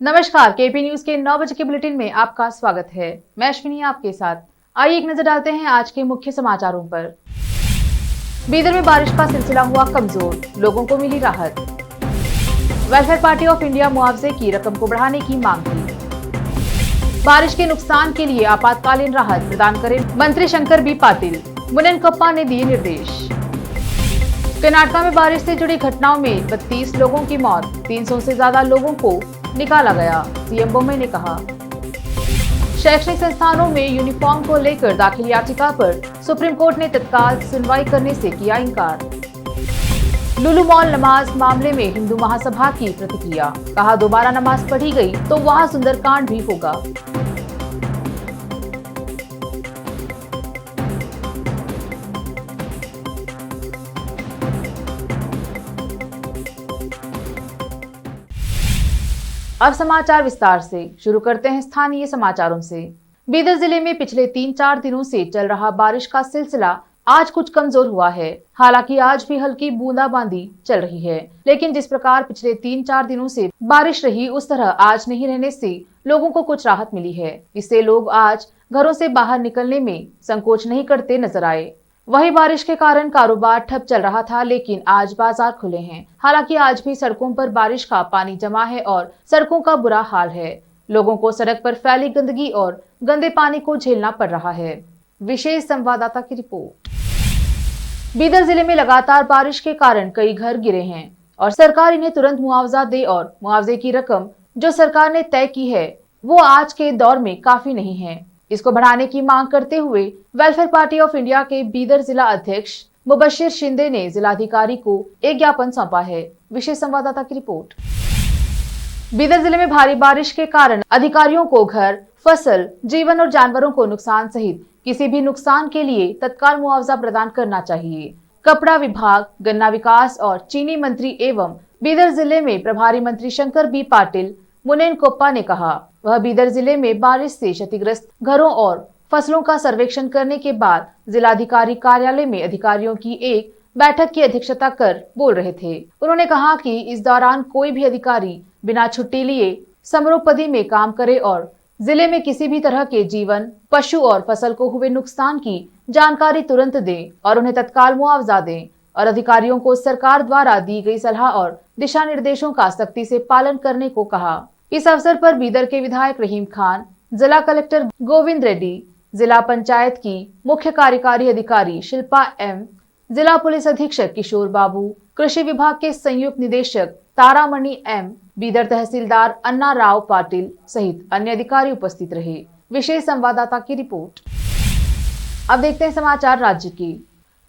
नमस्कार, KP news के 9 बजे के बुलेटिन में आपका स्वागत है। मैं अश्विनी आपके साथ। आइए एक नजर डालते हैं आज के मुख्य समाचारों पर। बीदर में बारिश का सिलसिला हुआ कमजोर, लोगों को मिली राहत। वेलफेयर पार्टी ऑफ इंडिया मुआवजे की रकम को बढ़ाने की मांग की। बारिश के नुकसान के लिए आपातकालीन राहत प्रदान करें मंत्री शंकर बी पाटिल, मुनेनकोप्पा ने दिए निर्देश। कर्नाटक में बारिश से जुड़ी घटनाओं में 32 लोगों की मौत, 300 से ज्यादा लोगों को निकाला गया, सीएम बोम्मई ने कहा। शैक्षणिक संस्थानों में यूनिफॉर्म को लेकर दाखिल याचिका पर सुप्रीम कोर्ट ने तत्काल सुनवाई करने से किया इंकार। लुलु मॉल नमाज मामले में हिंदू महासभा की प्रतिक्रिया, कहा दोबारा नमाज पढ़ी गई तो वहां सुंदरकांड भी होगा। अब समाचार विस्तार से। शुरू करते हैं स्थानीय समाचारों से। बीदर जिले में पिछले 3-4 दिनों से चल रहा बारिश का सिलसिला आज कुछ कमजोर हुआ है। हालांकि आज भी हल्की बूंदाबांदी चल रही है, लेकिन जिस प्रकार पिछले 3-4 दिनों से बारिश रही उस तरह आज नहीं रहने से लोगों को कुछ राहत मिली है। इससे लोग आज घरों से बाहर निकलने में संकोच नहीं करते नजर आए। वही बारिश के कारण कारोबार ठप चल रहा था, लेकिन आज बाजार खुले हैं। हालांकि आज भी सड़कों पर बारिश का पानी जमा है और सड़कों का बुरा हाल है। लोगों को सड़क पर फैली गंदगी और गंदे पानी को झेलना पड़ रहा है। विशेष संवाददाता की रिपोर्ट। बीदर जिले में लगातार बारिश के कारण कई घर गिरे हैं और सरकार इन्हें तुरंत मुआवजा दे और मुआवजे की रकम जो सरकार ने तय की है वो आज के दौर में काफी नहीं है। इसको बढ़ाने की मांग करते हुए वेलफेयर पार्टी ऑफ इंडिया के बीदर जिला अध्यक्ष मुबशिर शिंदे ने जिलाधिकारी को एक ज्ञापन सौंपा है। विशेष संवाददाता की रिपोर्ट। बीदर जिले में भारी बारिश के कारण अधिकारियों को घर, फसल, जीवन और जानवरों को नुकसान सहित किसी भी नुकसान के लिए तत्काल मुआवजा प्रदान करना चाहिए। कपड़ा विभाग, गन्ना विकास और चीनी मंत्री एवं बीदर जिले में प्रभारी मंत्री शंकर बी पाटिल मुनेनकोप्पा ने कहा वह बीदर जिले में बारिश से क्षतिग्रस्त घरों और फसलों का सर्वेक्षण करने के बाद जिलाधिकारी कार्यालय में अधिकारियों की एक बैठक की अध्यक्षता कर बोल रहे थे। उन्होंने कहा कि इस दौरान कोई भी अधिकारी बिना छुट्टी लिए समरोपदी में काम करे और जिले में किसी भी तरह के जीवन, पशु और फसल को हुए नुकसान की जानकारी तुरंत दें और उन्हें तत्काल मुआवजा दें और अधिकारियों को सरकार द्वारा दी गई सलाह और दिशा निर्देशों का सख्ती से पालन करने को कहा। इस अवसर पर बीदर के विधायक रहीम खान, जिला कलेक्टर गोविंद रेड्डी, जिला पंचायत की मुख्य कार्यकारी अधिकारी शिल्पा एम, जिला पुलिस अधीक्षक किशोर बाबू, कृषि विभाग के संयुक्त निदेशक तारामणि एम, बीदर तहसीलदार अन्ना राव पाटिल सहित अन्य अधिकारी उपस्थित रहे। विशेष संवाददाता की रिपोर्ट। अब देखते हैं समाचार राज्य की।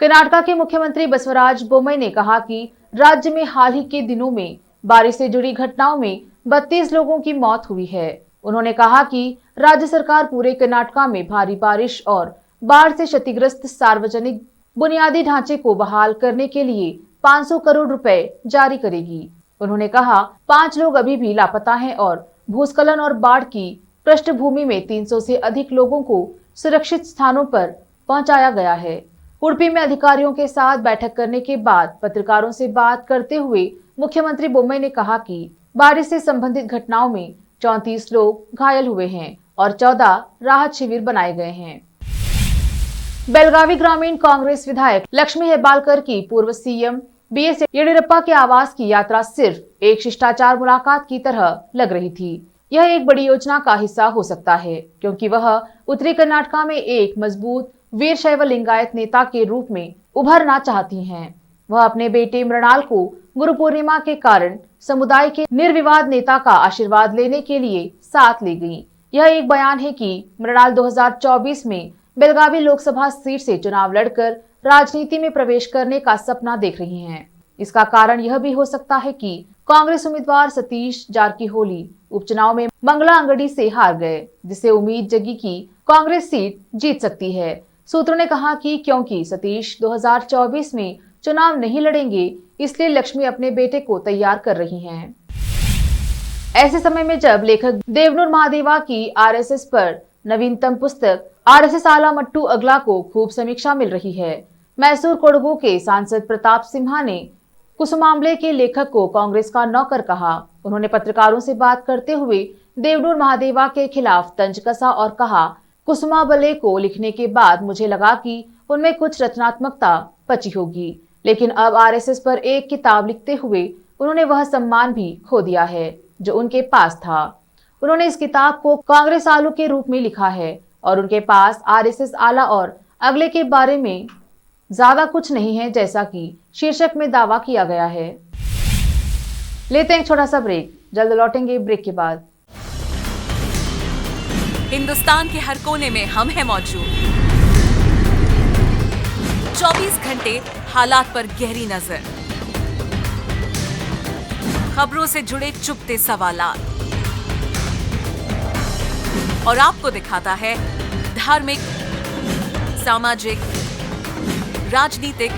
कर्नाटक के मुख्यमंत्री बसवराज बोम्मई ने कहा कि राज्य में हाल ही के दिनों में बारिश से जुड़ी घटनाओं में 32 लोगों की मौत हुई है। उन्होंने कहा कि राज्य सरकार पूरे कर्नाटक में भारी बारिश और बाढ़ से क्षतिग्रस्त सार्वजनिक बुनियादी ढांचे को बहाल करने के लिए 500 करोड़ रुपए जारी करेगी। उन्होंने कहा 5 लोग अभी भी लापता हैं और भूस्खलन और बाढ़ की पृष्ठभूमि में 300 से अधिक लोगों को सुरक्षित स्थानों पर पहुंचाया गया है। उडुपी में अधिकारियों के साथ बैठक करने के बाद पत्रकारों से बात करते हुए मुख्यमंत्री बोम्मई ने कहा कि बारिश से संबंधित घटनाओं में 34 लोग घायल हुए हैं और 14 राहत शिविर बनाए गए हैं। बेलगावी ग्रामीण कांग्रेस विधायक लक्ष्मी हेब्बालकर की पूर्व सीएम बीएस येडियुरप्पा के आवास की यात्रा सिर्फ एक शिष्टाचार मुलाकात की तरह लग रही थी। यह एक बड़ी योजना का हिस्सा हो सकता है क्योंकि वह उत्तरी कर्नाटक में एक मजबूत वीरशैव लिंगायत नेता के रूप में उभरना चाहती हैं। वह अपने बेटे मृणाल को गुरु पूर्णिमा के कारण समुदाय के निर्विवाद नेता का आशीर्वाद लेने के लिए साथ ले गई। यह एक बयान है कि मृणाल 2024 में बेलगावी लोकसभा सीट से चुनाव लड़कर राजनीति में प्रवेश करने का सपना देख रही हैं। इसका कारण यह भी हो सकता है कि कांग्रेस उम्मीदवार सतीश जारकीहोली उपचुनाव में मंगला अंगड़ी से हार गए, जिससे उम्मीद जगी कि कांग्रेस सीट जीत सकती है। सूत्रों ने कहा कि क्योंकि सतीश 2024 में चुनाव नहीं लड़ेंगे, इसलिए लक्ष्मी अपने बेटे को तैयार कर रही हैं। ऐसे समय में जब लेखक देवनूर महादेवा की आरएसएस पर नवीनतम पुस्तक आरएसएस आला मट्टू अगला को खूब समीक्षा मिल रही है। मैसूर कोडगू के सांसद प्रताप सिम्हा ने कुसुम मामले के लेखक को कांग्रेस का नौकर कहा। उन्होंने पत्रकारों से बात करते हुए देवनूर महादेवा के खिलाफ तंज कसा और कहा, कुसुमाबले को लिखने के बाद मुझे लगा कि उनमें कुछ रचनात्मकता बची होगी, लेकिन अब आरएसएस पर एक किताब लिखते हुए उन्होंने वह सम्मान भी खो दिया है जो उनके पास था। उन्होंने इस किताब को कांग्रेस आलू के रूप में लिखा है और उनके पास आरएसएस आला और अगले के बारे में ज्यादा कुछ नहीं है, जैसा कि शीर्षक में दावा किया गया है। लेते हैं एक छोटा सा ब्रेक, जल्द लौटेंगे ब्रेक के बाद। हिंदुस्तान के हर कोने में हम हैं मौजूद। 24 घंटे हालात पर गहरी नजर, खबरों से जुड़े चुपते सवालात और आपको दिखाता है धार्मिक, सामाजिक, राजनीतिक,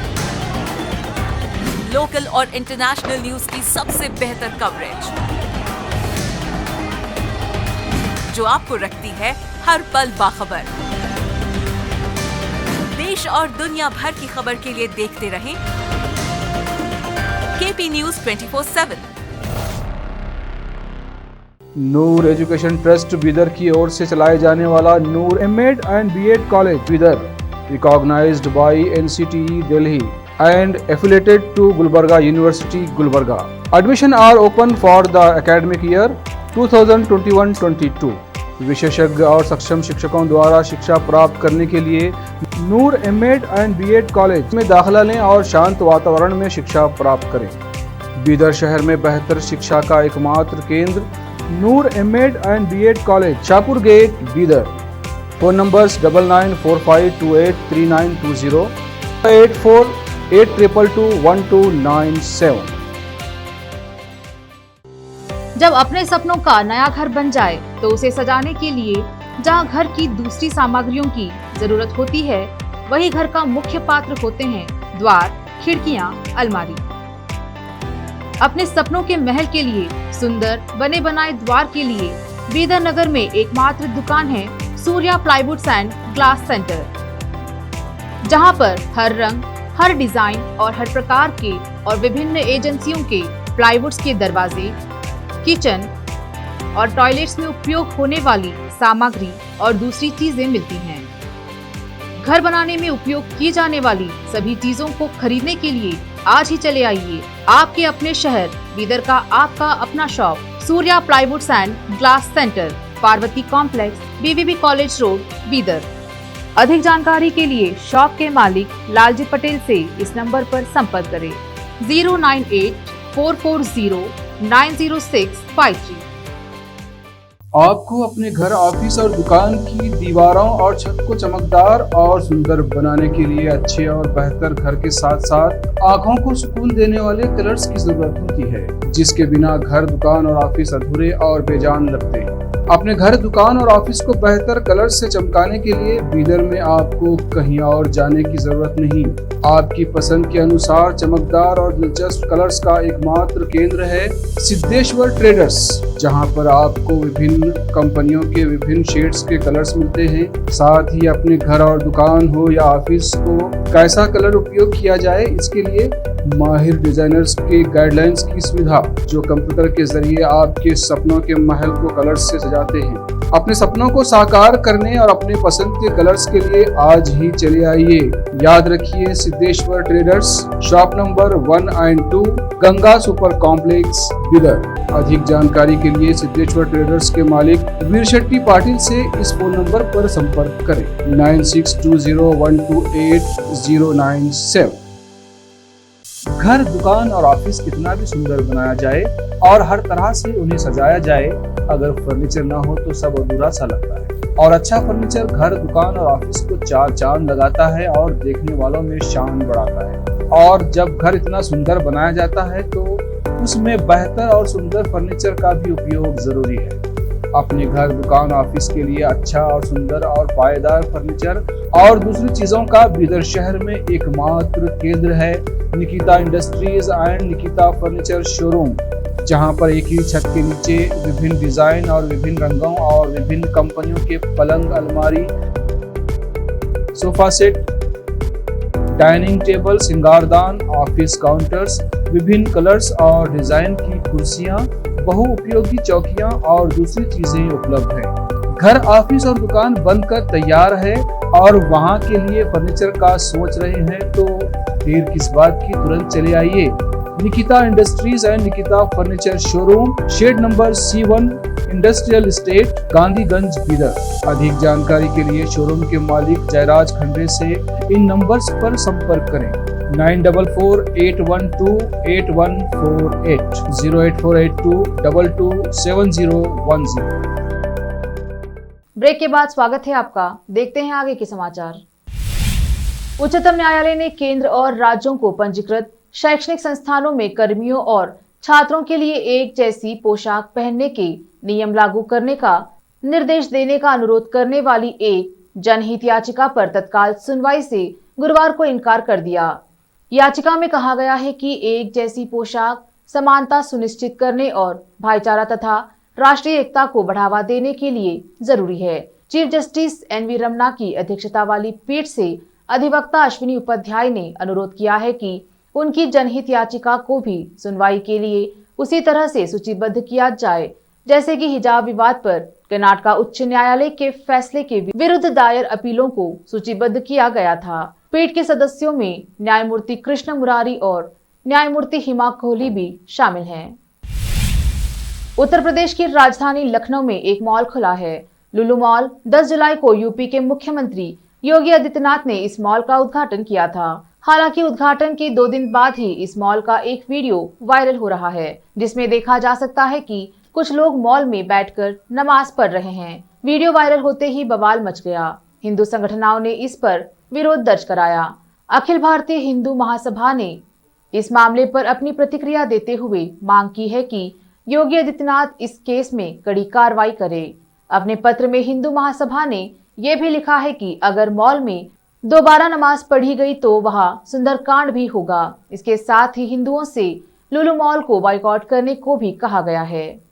लोकल और इंटरनेशनल न्यूज की सबसे बेहतर कवरेज जो आपको रखती है हर पल बाखबर। देश और दुनिया भर की खबर के लिए देखते रहें KP news 24/7। Noor education trust Bidar की ओर से चलाए जाने वाला Noor MEd and BEd college Bidar, recognised by NCTE Delhi and affiliated to Gulbarga University, Gulbarga. Admission are open for the academic year 2021-22. विशेषज्ञ और सक्षम शिक्षकों द्वारा शिक्षा प्राप्त करने के लिए नूर एमएड एंड बीएड कॉलेज में दाखिला लें और शांत वातावरण में शिक्षा प्राप्त करें। बीदर शहर में बेहतर शिक्षा का एकमात्र केंद्र Noor MEd and BEd college, Shahpur gate, Bidar. Phone numbers 9945283920, 8482221297। जब अपने सपनों का नया घर बन जाए तो उसे सजाने के लिए जहां घर की दूसरी सामग्रियों की जरूरत होती है, वही घर का मुख्य पात्र होते हैं द्वार, खिड़कियां, अलमारी। अपने सपनों के महल के लिए सुंदर बने बनाए द्वार के लिए बीदर नगर में एकमात्र दुकान है Surya plywoods and glass centre, जहां पर हर रंग, हर डिजाइन और हर प्रकार के और विभिन्न एजेंसियों के प्लाईवुड्स के दरवाजे, किचन और टॉयलेट्स में उपयोग होने वाली सामग्री और दूसरी चीजें मिलती हैं। घर बनाने में उपयोग की जाने वाली सभी चीजों को खरीदने के लिए आज ही चले आइए आपके अपने शहर बीदर का आपका अपना shop Surya plywoods and glass centre, Parvati complex, BVB college road, Bidar. अधिक जानकारी के लिए शॉप के मालिक लालजी पटेल से इस नंबर पर संपर्क करें 09844090653। आपको अपने घर, ऑफिस और दुकान की दीवारों और छत को चमकदार और सुंदर बनाने के लिए अच्छे और बेहतर घर के साथ साथ आंखों को सुकून देने वाले कलर्स की जरूरत होती है, जिसके बिना घर, दुकान और ऑफिस अधूरे और बेजान लगते हैं। अपने घर, दुकान और ऑफिस को बेहतर कलर से चमकाने के लिए बीदर में आपको कहीं और जाने की जरूरत नहीं। आपकी पसंद के अनुसार चमकदार और दिलचस्प कलर्स का एकमात्र केंद्र है सिद्धेश्वर ट्रेडर्स, जहां पर आपको विभिन्न कंपनियों के विभिन्न शेड्स के कलर्स मिलते हैं। साथ ही अपने घर और दुकान हो या ऑफिस को कैसा कलर उपयोग किया जाए, इसके लिए माहिर डिजाइनर्स के गाइडलाइंस की सुविधा, जो कंप्यूटर के जरिए आपके सपनों के महल को कलर्स से सजाते हैं। अपने सपनों को साकार करने और अपने पसंद के कलर्स के लिए आज ही चले आइए। याद रखिए, Siddheshwar traders, shop number 1 and 2, Ganga super complex, Bidar. अधिक जानकारी के लिए सिद्धेश्वर ट्रेडर्स के मालिक वीर शेट्टी पाटिल से इस फोन नंबर पर संपर्क करें 9620128097। घर, दुकान और ऑफिस कितना भी सुंदर बनाया जाए और हर तरह से उन्हें सजाया जाए, अगर फर्नीचर ना हो तो सब अधूरा सा लगता है। और अच्छा फर्नीचर घर, दुकान और ऑफिस को चार चांद लगाता है और देखने वालों में शान बढ़ाता है। और जब घर इतना सुंदर बनाया जाता है तो उसमें बेहतर और सुंदर फर्नीचर का भी उपयोग जरूरी है। अपने घर, दुकान, ऑफिस के लिए अच्छा और सुंदर और पायदार फर्नीचर और दूसरी चीजों का बीदर शहर में एकमात्र केंद्र है Nikita industries and Nikita furniture showroom, जहां पर एक ही छत के नीचे विभिन्न डिजाइन और विभिन्न रंगों और विभिन्न कंपनियों के पलंग, अलमारी, सोफा सेट, डाइनिंग टेबल, सिंगारदान, ऑफिस काउंटर्स, विभिन्न कलर्स और डिजाइन की कुर्सियां, बहुउपयोगी चौकियां और दूसरी चीजें उपलब्ध हैं। घर, ऑफिस और दुकान बनकर तैयार है और वहां के लिए फर्नीचर का सोच रहे हैं तो देर किस बात की, तुरंत चले आइए। Nikita industries and Nikita furniture showroom, shed number C1, industrial estate, Gandhiganj, Bidar. अधिक जानकारी के लिए शोरूम के मालिक जयराज खंडे से इन नंबर्स पर संपर्क करें। 9448128148, 08482227010। ब्रेक के बाद स्वागत है आपका। देखते हैं आगे के समाचार। उच्चतम न्यायालय ने केंद्र और राज्यों को पंजीकृत शैक्षणिक संस्थानों में कर्मियों और छात्रों के लिए एक जैसी पोशाक पहनने के नियम लागू करने का निर्देश देने का अनुरोध करने वाली एक जनहित याचिका पर तत्काल सुनवाई से गुरुवार को इनकार कर दिया। याचिका में कहा गया है कि एक जैसी पोशाक समानता सुनिश्चित करने और भाईचारा तथा राष्ट्रीय एकता को बढ़ावा देने के लिए जरूरी है। चीफ जस्टिस NV रमना की अध्यक्षता वाली पीठ से अधिवक्ता अश्विनी उपाध्याय ने अनुरोध किया है कि उनकी जनहित याचिका को भी सुनवाई के लिए उसी तरह से सूचीबद्ध किया जाए जैसे कि हिजाब विवाद पर कर्नाटक उच्च न्यायालय के फैसले के विरुद्ध दायर अपीलों को सूचीबद्ध किया गया था। पीठ के सदस्यों में न्यायमूर्ति कृष्ण मुरारी और न्यायमूर्ति हिमा कोहली भी शामिल हैं। उत्तर प्रदेश की राजधानी लखनऊ में एक मॉल खुला है। लुलु मॉल 10 जुलाई को यूपी के मुख्यमंत्री योगी आदित्यनाथ ने इस मॉल का उद्घाटन किया था। हालांकि उद्घाटन के 2 दिन बाद ही इस मॉल का एक वीडियो वायरल हो रहा है जिसमें देखा जा सकता है कि कुछ लोग मॉल में बैठकर नमाज पढ़ रहे हैं। वीडियो वायरल होते ही बवाल मच गया। हिंदू संगठनों ने इस पर विरोध दर्ज कराया। अखिल भारतीय हिंदू महासभा ने इस मामले पर अपनी प्रतिक्रिया देते हुए मांग की है कि योगी आदित्यनाथ इस केस में कड़ी कार्रवाई करे। अपने पत्र में हिंदू महासभा ने यह भी लिखा है कि अगर मॉल में दोबारा नमाज पढ़ी गई तो वहां सुंदरकांड भी होगा। इसके साथ ही हिंदुओं से लुलु मॉल को बॉयकॉट करने को भी कहा गया है।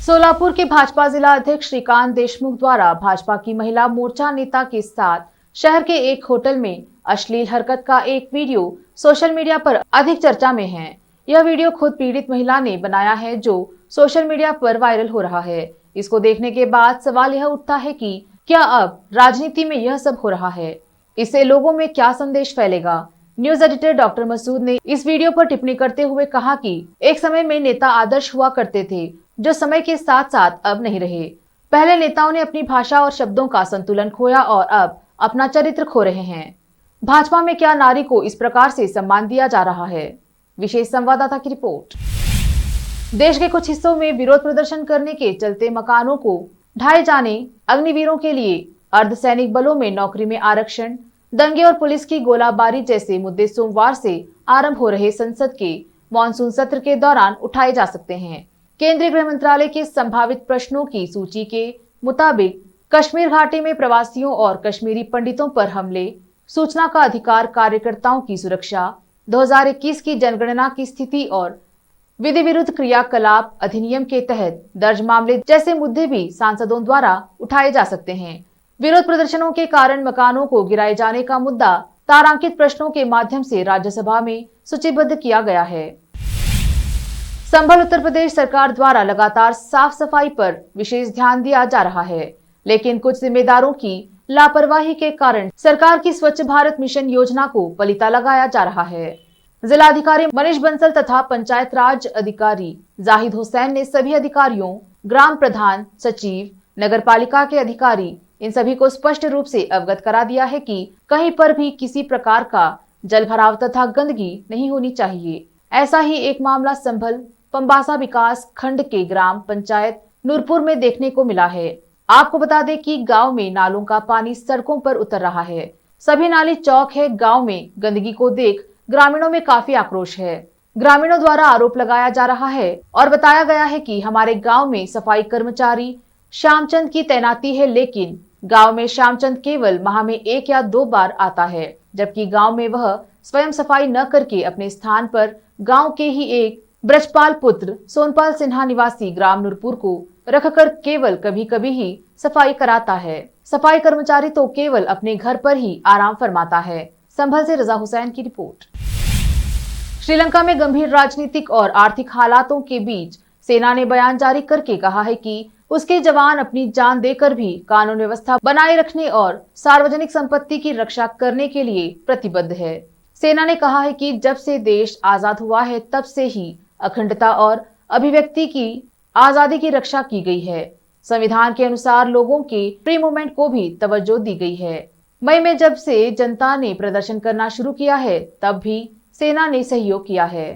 सोलापुर के भाजपा जिला अध्यक्ष श्रीकांत देशमुख द्वारा भाजपा की महिला मोर्चा नेता के साथ शहर के एक होटल में अश्लील हरकत का एक वीडियो सोशल मीडिया पर अधिक चर्चा में है। यह वीडियो खुद पीड़ित महिला ने बनाया है जो सोशल मीडिया पर वायरल हो रहा है। इसको देखने के बाद सवाल यह उठता है कि क्या अब राजनीति में यह सब हो रहा है? इससे लोगों में क्या संदेश फैलेगा? न्यूज एडिटर डॉक्टर मसूद ने इस वीडियो पर टिप्पणी करते हुए कहा कि एक समय में नेता आदर्श हुआ करते थे जो समय के साथ साथ अब नहीं रहे। पहले नेताओं ने अपनी भाषा और शब्दों का संतुलन खोया और अब अपना चरित्र खो रहे हैं। भाजपा में क्या नारी को इस प्रकार से सम्मान दिया जा रहा है? विशेष संवाददाता की रिपोर्ट। देश के कुछ हिस्सों में विरोध प्रदर्शन करने के चलते मकानों को ढाए जाने, अग्निवीरों के लिए अर्धसैनिक बलों में नौकरी में आरक्षण, दंगे और पुलिस की गोलाबारी जैसे मुद्दे सोमवार से आरंभ हो रहे संसद के मॉनसून सत्र के दौरान उठाए जा सकते हैं। केंद्रीय गृह मंत्रालय के संभावित प्रश्नों की सूची के मुताबिक कश्मीर घाटी में प्रवासियों और कश्मीरी पंडितों पर हमले, सूचना का अधिकार, कार्यकर्ताओं की सुरक्षा, 2021 की जनगणना की स्थिति और विधि विरुद्ध क्रियाकलाप अधिनियम के तहत दर्ज मामले जैसे मुद्दे भी सांसदों द्वारा उठाए जा सकते हैं। विरोध प्रदर्शनों के कारण मकानों को गिराए जाने का मुद्दा तारांकित प्रश्नों के माध्यम से राज्यसभा में सूचीबद्ध किया गया है। संभल उत्तर प्रदेश सरकार द्वारा लगातार साफ सफाई पर विशेष ध्यान दिया जा रहा है, लेकिन कुछ जिम्मेदारों की लापरवाही के कारण सरकार की स्वच्छ भारत मिशन योजना को पलीता लगाया जा रहा है। जिलाधिकारी मनीष बंसल तथा पंचायत राज अधिकारी जाहिद हुसैन ने सभी अधिकारियों, ग्राम प्रधान, सचिव, नगरपालिका के अधिकारी इन सभी को स्पष्ट रूप से अवगत करा दिया है कि कहीं पर भी किसी प्रकार का जलभराव तथा गंदगी नहीं होनी चाहिए। ऐसा ही एक मामला संभल पंबासा विकास खंड के ग्राम पंचायत नूरपुर में देखने को मिला है। आपको बता दें कि गांव में नालों का पानी सड़कों पर उतर रहा है। सभी नाली चौक है। गांव में गंदगी को देख ग्रामीणों में काफी आक्रोश है। ग्रामीणों द्वारा आरोप लगाया जा रहा है और बताया गया है कि हमारे गांव में सफाई कर्मचारी श्यामचंद की तैनाती है, लेकिन गांव में श्यामचंद केवल माह में 1 या 2 बार आता है, जबकि गांव में वह स्वयं सफाई न करके अपने स्थान पर गांव के ही एक ब्रजपाल पुत्र सोनपाल सिन्हा निवासी ग्राम नूरपुर को रखकर केवल कभी कभी ही सफाई कराता है। सफाई कर्मचारी तो केवल अपने घर पर ही आराम फरमाता है। संभल से रजा हुसैन की रिपोर्ट। श्रीलंका में गंभीर राजनीतिक और आर्थिक हालातों के बीच सेना ने बयान जारी करके कहा है कि उसके जवान अपनी जान देकर भी कानून व्यवस्था बनाए रखने और सार्वजनिक संपत्ति की रक्षा करने के लिए प्रतिबद्ध है। सेना ने कहा है कि जब से देश आजाद हुआ है तब से ही अखंडता और अभिव्यक्ति की आजादी की रक्षा की गई है। संविधान के अनुसार लोगों के फ्री मूवमेंट को भी तवज्जो दी गई है। मई में जब से जनता ने प्रदर्शन करना शुरू किया है तब भी सेना ने सहयोग किया है।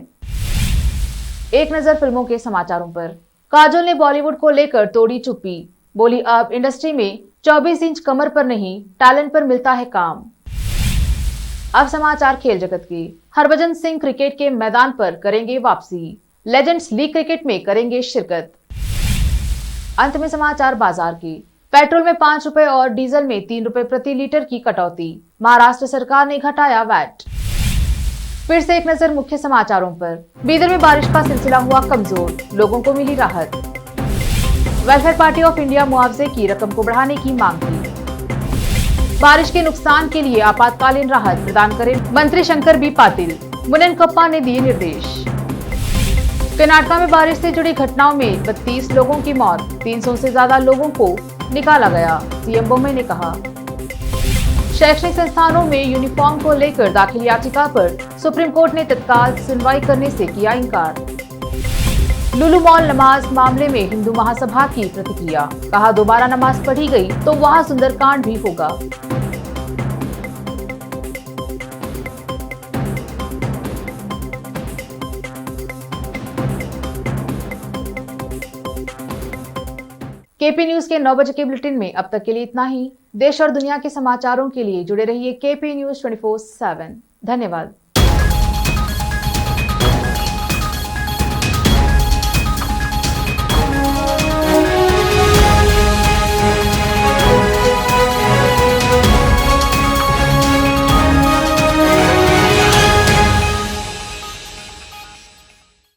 एक नजर फिल्मों के समाचारों पर। काजोल ने बॉलीवुड को लेकर तोड़ी चुप्पी, बोली अब इंडस्ट्री में 24 इंच कमर पर नहीं टैलेंट पर मिलता है काम। अब समाचार खेल जगत के। हरभजन सिंह क्रिकेट के मैदान पर करेंगे वापसी, लेजेंड्स लीग क्रिकेट में करेंगे शिरकत। अंत में समाचार बाजार की। पेट्रोल में 5 रुपए और डीजल में 3 रुपए प्रति लीटर की कटौती, महाराष्ट्र सरकार ने घटाया वैट। फिर से एक नजर मुख्य समाचारों पर। बीदर में बारिश का सिलसिला हुआ कमजोर, लोगों को मिली राहत। वेलफेयर पार्टी ऑफ इंडिया मुआवजे की रकम को बढ़ाने की मांग की। बारिश के नुकसान के लिए आपातकालीन राहत प्रदान करें मंत्री शंकर बी पाटिल, मुननकप्पा ने दिए निर्देश। कर्नाटक में बारिश से जुड़ी घटनाओं में 32 लोगों की मौत, 300 से ज्यादा लोगों को निकाला गया, सीएम बोम्मे ने कहा। शैक्षणिक संस्थानों में यूनिफॉर्म को लेकर दाखिल याचिका पर सुप्रीम कोर्ट ने तत्काल सुनवाई करने से किया इनकार। लुलु मॉल नमाज मामले में हिंदू महासभा की प्रतिक्रिया, कहा दोबारा नमाज पढ़ी गई तो वहां सुंदरकांड भी होगा। केपी न्यूज के 9 बजे के बुलेटिन में अब तक के लिए इतना ही। देश और दुनिया के समाचारों के लिए जुड़े रहिए केपी न्यूज 24/7। धन्यवाद।